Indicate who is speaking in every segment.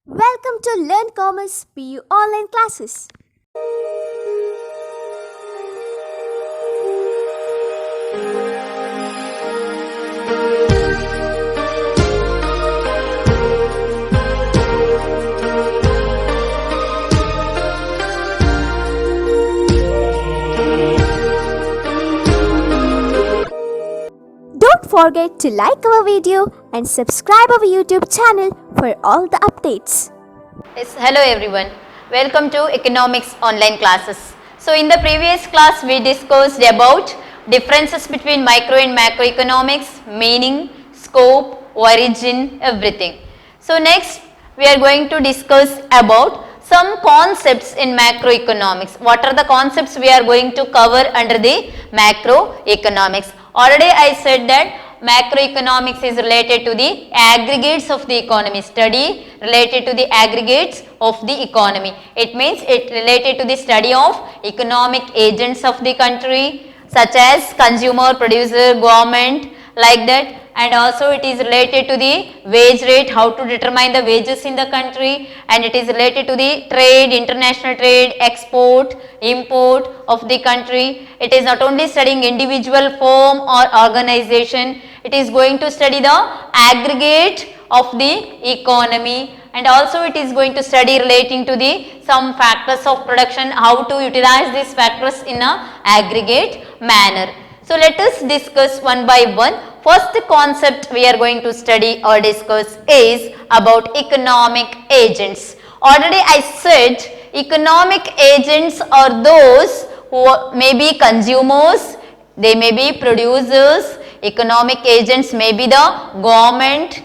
Speaker 1: Welcome to Learn Commerce PU online classes. Don't forget to like our video and subscribe our YouTube channel for all the updates.
Speaker 2: Yes, hello everyone. Welcome to economics online classes. So in the previous class we discussed about differences between micro and macroeconomics, meaning, scope, origin, everything. So next we are going to discuss about some concepts in macroeconomics. What are the concepts we are going to cover under the macroeconomics? Already I said that macroeconomics is related to the aggregates of the economy, study related to the aggregates of the economy. It means it related to the study of economic agents of the country such as consumer, producer, government, like that, and also it is related to the wage rate, how to determine the wages in the country, and it is related to the trade, international trade, export, import of the country. It is not only studying individual firm or organization, it is going to study the aggregate of the economy, and also it is going to study relating to the some factors of production, how to utilize these factors in a aggregate manner. So let us discuss one by one. First concept we are going to study or discuss is about economic agents. Already I said economic agents are those who may be consumers, they may be producers. Economic agents may be the government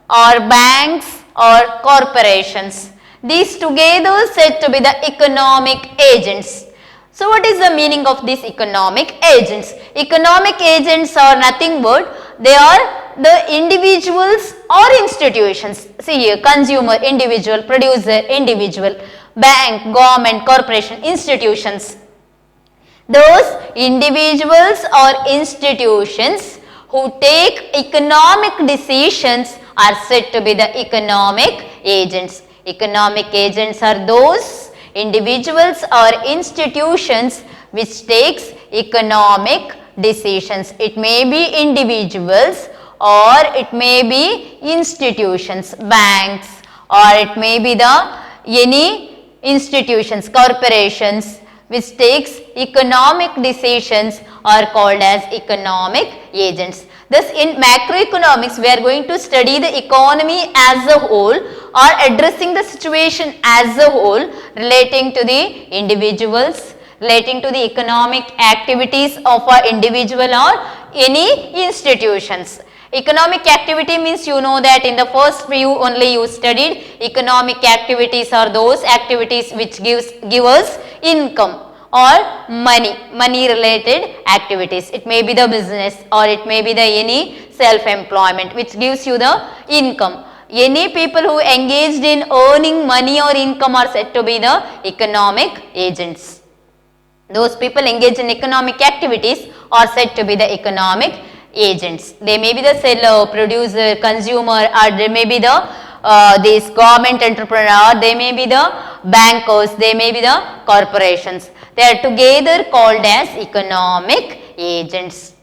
Speaker 2: or banks or corporations. These together said to be the economic agents. So what is the meaning of these economic agents? Economic agents are nothing but they are the individuals or institutions. See here, consumer, individual, producer, individual, bank, government, corporation, institutions. Those individuals or institutions who take economic decisions are said to be the economic agents. Economic agents are those individuals or institutions which takes economic decisions. It may be individuals or it may be institutions, banks, or it may be the any institutions, corporations which takes economic decisions are called as economic agents. Thus in macroeconomics we are going to study the economy as a whole or addressing the situation as a whole relating to the individuals, relating to the economic activities of an individual or any institutions. Economic activity means you know that in the first view only you studied economic activities are those activities which give us income or money related activities. It may be the business or it may be the any self-employment which gives you the income. Any people who engaged in earning money or income are said to be the economic agents. Those people engaged in economic activities are said to be the economic agents. They may be the seller, producer, consumer, or they may be the this government entrepreneur, they may be the bankers, they may be the corporations. They are together called as economic agents.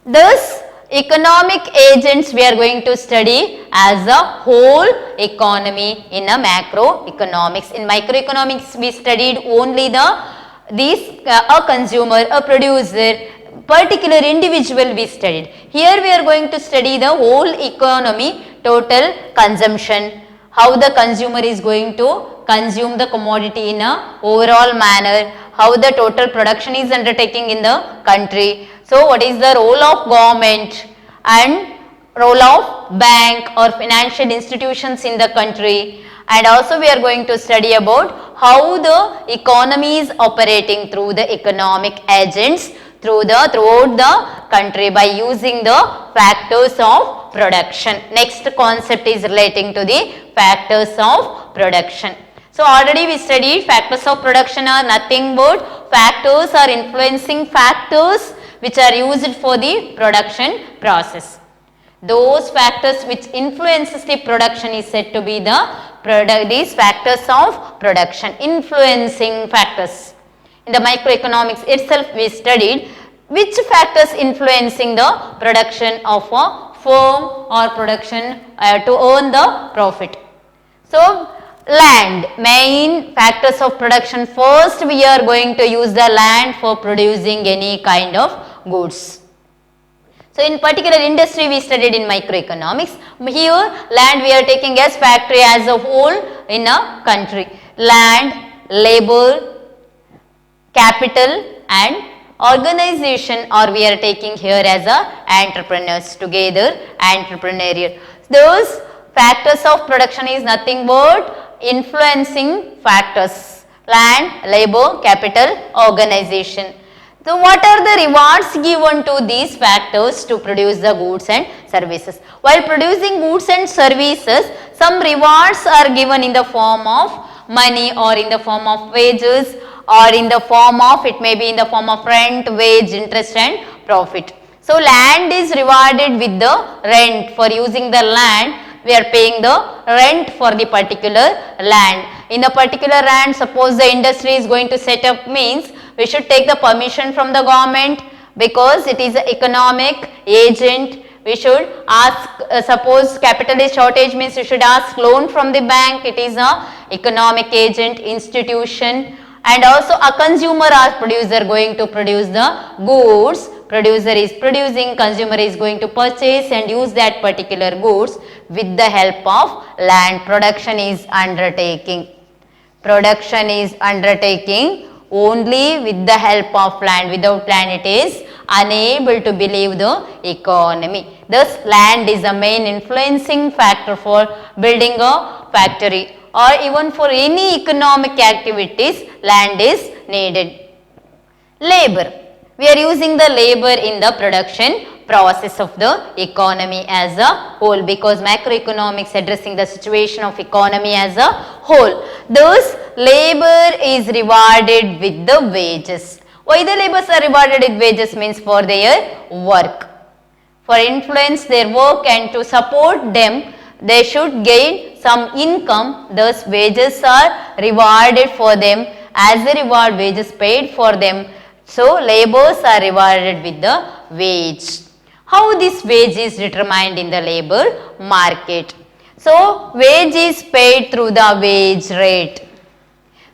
Speaker 2: Thus, economic agents we are going to study as a whole economy in a macroeconomics. In microeconomics we studied only a consumer, a producer, particular individual we studied. Here we are going to study the whole economy, total consumption, how the consumer is going to consume the commodity in a overall manner, how the total production is undertaking in the country. So what is the role of government and role of bank or financial institutions in the country, and also we are going to study about how the economy is operating through the economic agents throughout the country by using the factors of production. Next concept is relating to the factors of production. So already we studied factors of production are nothing but factors or influencing factors which are used for the production process. Those factors which influences the production is said to be the these factors of production, influencing factors. In the microeconomics itself we studied which factors influencing the production of a firm or production to earn the profit. So, land, main factors of production. First we are going to use the land for producing any kind of goods. So, in particular industry we studied in microeconomics. Here land we are taking as factory as a whole in a country. Land, labor, capital and organization, or we are taking here as a entrepreneurs together, entrepreneurial. Those factors of production is nothing but influencing factors: land, labor, capital, organization. So, what are the rewards given to these factors to produce the goods and services? While producing goods and services, some rewards are given in the form of money or in the form of wages or in the form of, it may be in the form of rent, wage, interest and profit. So, land is rewarded with the rent. For using the land, we are paying the rent for the particular land. In the particular land, suppose the industry is going to set up, means we should take the permission from the government because it is an economic agent. We should ask, suppose capital is shortage, means you should ask loan from the bank. It is a economic agent, institution. And also a consumer or producer going to produce the goods. Producer is producing, consumer is going to purchase and use that particular goods with the help of land. Production is undertaking. Production is undertaking only with the help of land. Without land it is unable to believe the economy. Thus land is a main influencing factor for building a factory or even for any economic activities. Land is needed. Labor. We are using the labor in the production process of the economy as a whole, because macroeconomics addressing the situation of economy as a whole. Thus, labor is rewarded with the wages. Why the laborers are rewarded with wages? Means for their work. For influence their work and to support them, they should gain some income. Thus, wages are rewarded for them. As a reward, wages paid for them. So, laborers are rewarded with the wage. How this wage is determined in the labor market? So, wage is paid through the wage rate.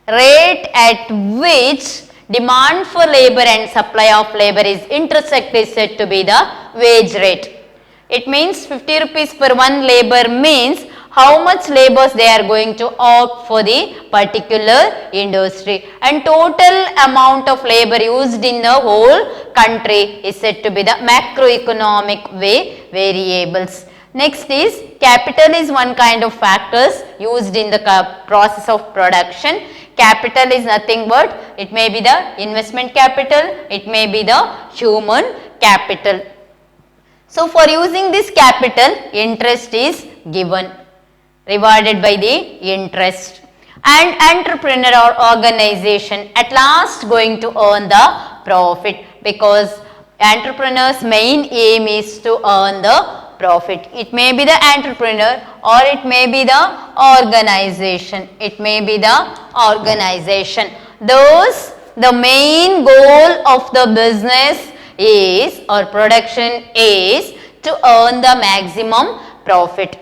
Speaker 2: Rate at which demand for labor and supply of labor is intersect is said to be the wage rate. It means 50 rupees per one labor means how much laborers they are going to opt for the particular industry, and total amount of labor used in the whole country is said to be the macroeconomic variables. Next is capital is one kind of factors used in the process of production. Capital is nothing but it may be the investment capital, it may be the human capital. So, for using this capital, interest is given, rewarded by the interest, and entrepreneur or organization at last going to earn the profit, because entrepreneur's main aim is to earn the profit. It may be the entrepreneur or it may be the organization. It may be the organization. Thus, the main goal of the business is or production is to earn the maximum profit.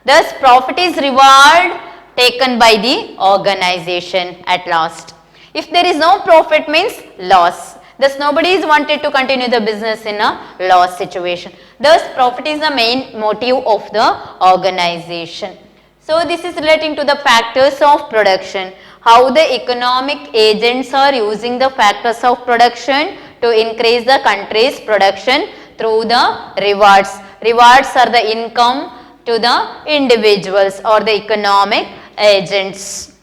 Speaker 2: Thus, profit is reward taken by the organization at last. If there is no profit means loss. Thus, nobody is wanted to continue the business in a loss situation. Thus, profit is the main motive of the organization. So, this is relating to the factors of production. How the economic agents are using the factors of production to increase the country's production through the rewards. Rewards are the income to the individuals or the economic agents.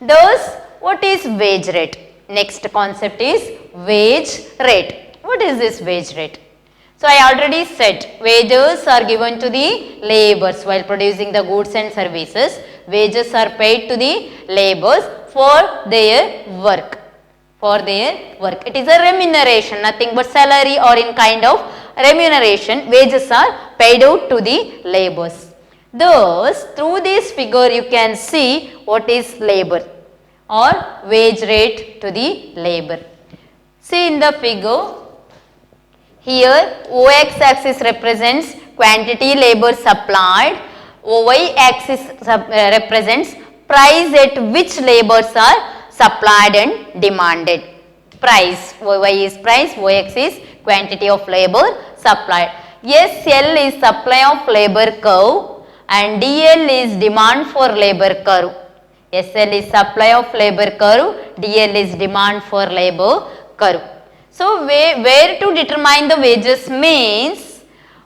Speaker 2: Thus, what is wage rate? Next concept is wage rate. What is this wage rate? So, I already said wages are given to the laborers while producing the goods and services. Wages are paid to the laborers for their work. For their work. It is a remuneration, nothing but salary or in kind of remuneration. Wages are paid out to the laborers. Thus, through this figure you can see what is labor or wage rate to the labor. See in the figure, here OX axis represents quantity labor supplied, OY axis represents price at which labors are supplied and demanded. Price, OY is price, OX is quantity of labor supplied. SL is supply of labor curve and DL is demand for labor curve. SL is supply of labor curve, DL is demand for labor curve. So, where to determine the wages means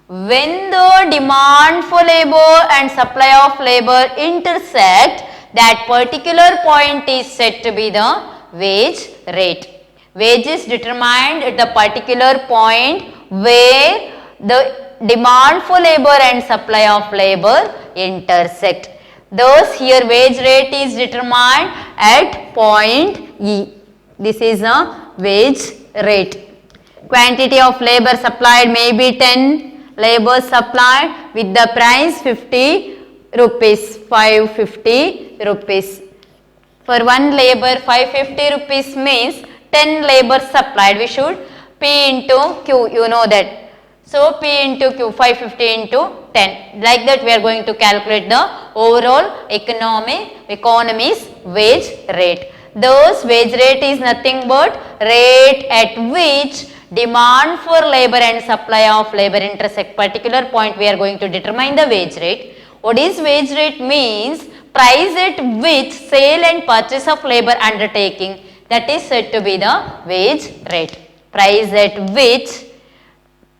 Speaker 2: when the demand for labor and supply of labor intersect, that particular point is said to be the wage rate. Wage is determined at the particular point where the demand for labor and supply of labor intersect. Thus, here wage rate is determined at point E. This is a wage rate. Quantity of labor supplied may be 10 labor supplied with the price 50 rupees, 550 rupees. For one labor 550 rupees means 10 labor supplied. We should P into Q, you know that. So, P into Q, 550 into 10. Like that we are going to calculate the overall economy's wage rate. Thus, wage rate is nothing but rate at which demand for labor and supply of labor intersect. Particular point we are going to determine the wage rate. What is wage rate means? Price at which sale and purchase of labor undertaking, that is said to be the wage rate. Price at which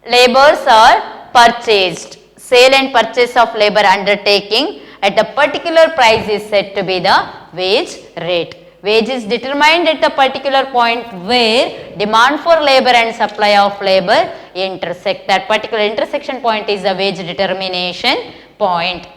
Speaker 2: labors are purchased, sale and purchase of labor undertaking at a particular price is said to be the wage rate. Wage is determined at a particular point where demand for labor and supply of labor intersect. That particular intersection point is the wage determination point.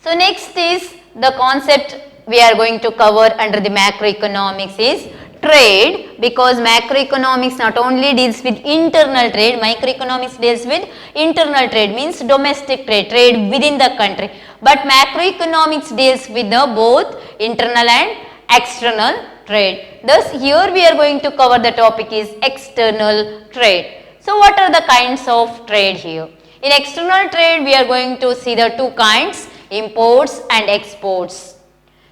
Speaker 2: So, next is the concept we are going to cover under the macroeconomics is trade, because macroeconomics not only deals with internal trade, microeconomics deals with internal trade, means domestic trade, trade within the country, but macroeconomics deals with the both internal and external trade. Thus, here we are going to cover the topic is external trade. So, what are the kinds of trade here? In external trade, we are going to see the two kinds, imports and exports.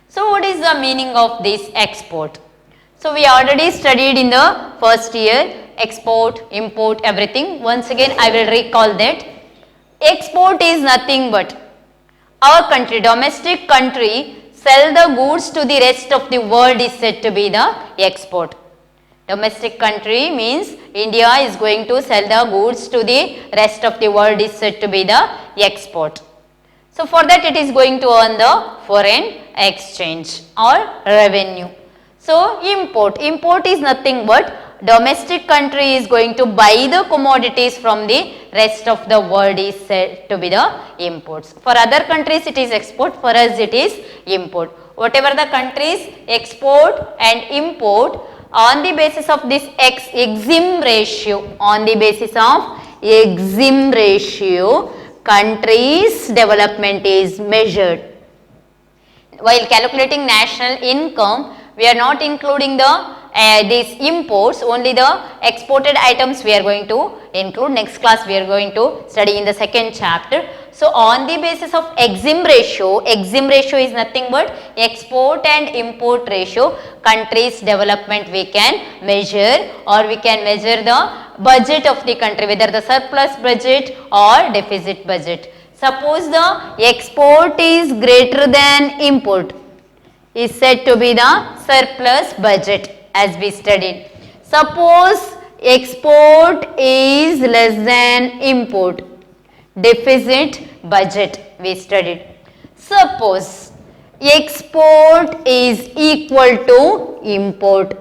Speaker 2: So, what is the meaning of this export? So, we already studied in the first year export, import, everything. Once again I will recall that. Export is nothing but our country, domestic country, sell the goods to the rest of the world is said to be the export. Domestic country means India is going to sell the goods to the rest of the world is said to be the export. So, for that it is going to earn the foreign exchange or revenue. So, import is nothing but domestic country is going to buy the commodities from the rest of the world is said to be the imports. For other countries it is export, for us it is import. Whatever the countries export and import, on the basis of this EXIM ratio, on the basis of EXIM ratio, country's development is measured. While calculating national income, we are not including the these imports, only the exported items we are going to include. Next class we are going to study in the second chapter. So, on the basis of EXIM ratio is nothing but export and import ratio, country's development we can measure, or we can measure the budget of the country, whether the surplus budget or deficit budget. Suppose the export is greater than import, is said to be the surplus budget as we studied. Suppose export is less than import, deficit budget we studied. Suppose export is equal to import,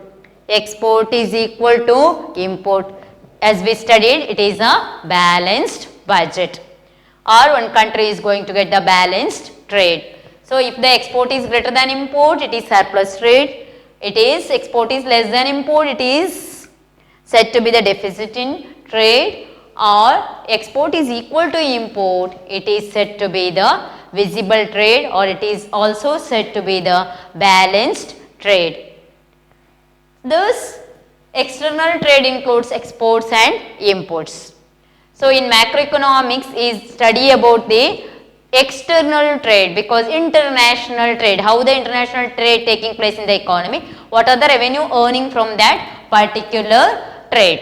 Speaker 2: export is equal to import, as we studied it is a balanced budget, or one country is going to get the balanced trade. So, if the export is greater than import, it is surplus trade. It is export is less than import, it is said to be the deficit in trade. or export is equal to import, it is said to be the visible trade, or it is also said to be the balanced trade. Thus, external trade includes exports and imports. So, in macroeconomics is study about the external trade, because international trade, how the international trade taking place in the economy, what are the revenue earning from that particular trade.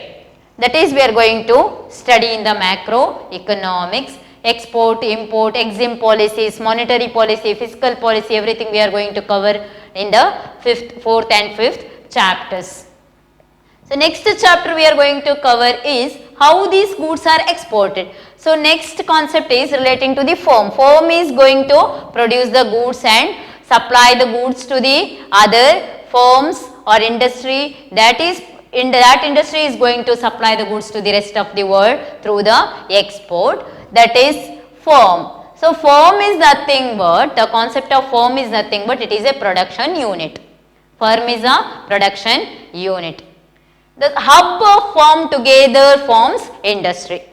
Speaker 2: That is we are going to study in the macroeconomics. Export, import, EXIM policies, monetary policy, fiscal policy, everything we are going to cover in the 4th and 5th chapters. So, next chapter we are going to cover is how these goods are exported. So, next concept is relating to the firm. Firm is going to produce the goods and supply the goods to the other firms or industry, that is in that industry is going to supply the goods to the rest of the world through the export, that is firm. So, firm is nothing but, the concept of firm is nothing but it is a production unit. Firm is a production unit. The hub of firm together forms industry.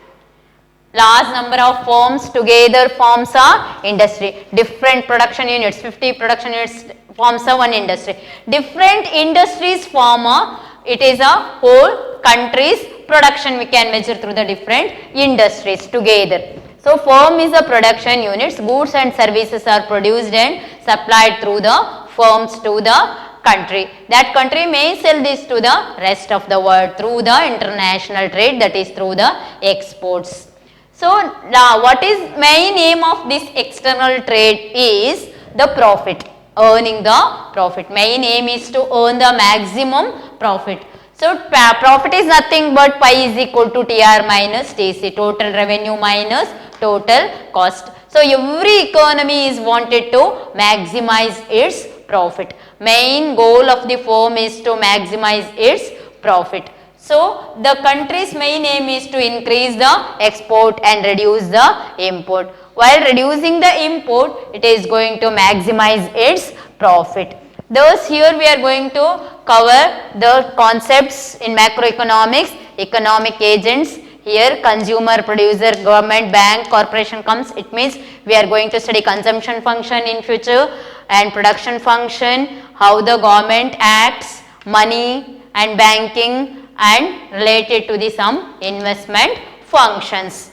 Speaker 2: Large number of firms together forms a industry. Different production units, 50 production units forms a one industry. Different industries form a, it is a whole country's production we can measure through the different industries together. So, firm is a production units, goods and services are produced and supplied through the firms to the country. That country may sell this to the rest of the world through the international trade, that is through the exports. So, now what is main aim of this external trade is the profit, earning the profit. Main aim is to earn the maximum profit. So, profit is nothing but pi is equal to TR minus TC, total revenue minus total cost. So, every economy is wanted to maximize its profit. Main goal of the firm is to maximize its profit. So, the country's main aim is to increase the export and reduce the import. While reducing the import, it is going to maximize its profit. Thus, here we are going to cover the concepts in macroeconomics, economic agents. Here consumer, producer, government, bank, corporation comes. It means we are going to study consumption function in future and production function, how the government acts, money and banking, and related to the some investment functions.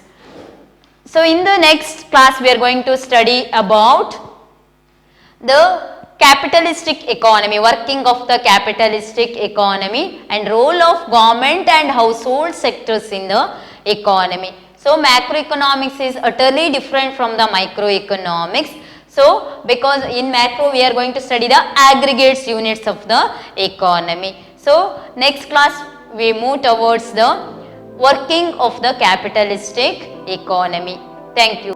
Speaker 2: So, in the next class we are going to study about the capitalistic economy, working of the capitalistic economy and role of government and household sectors in the economy. So, macroeconomics is utterly different from the microeconomics. So, because in macro we are going to study the aggregates units of the economy. So, next class we move towards the working of the capitalistic economy. Thank you.